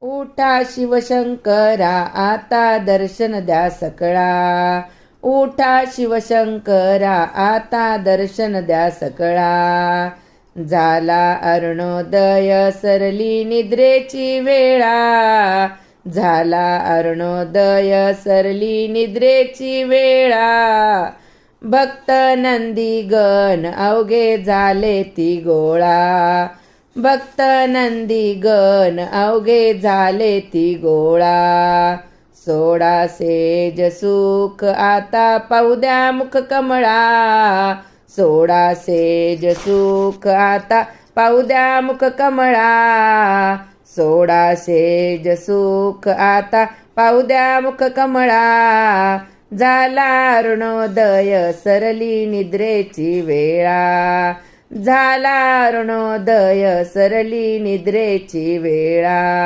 उठा शिवशंकरा आता दर्शन द्या सकळा. उठा शिवशंकरा आता दर्शन द्या सकळा. झाला अरुणोदय सरली निद्रेची वेळा. झाला अरुणोदय सरली निद्रेची वेळा. भक्त नंदीगण अवघे झाले ती गोळा. भक्त नंदीगण अवघे झाले ती गोळा. सोडा सेज सुख आता पाहू द्या मुख कमळा. सोडा सेज सुख आता पाहू द्या मुख कमळा. सोडा सेज सुख आता पाहू द्या मुख कमळा. झाला अरुणोदय सरली निद्रेची वेळा. झाला अरुणोदय सरली निद्रेची वेळा.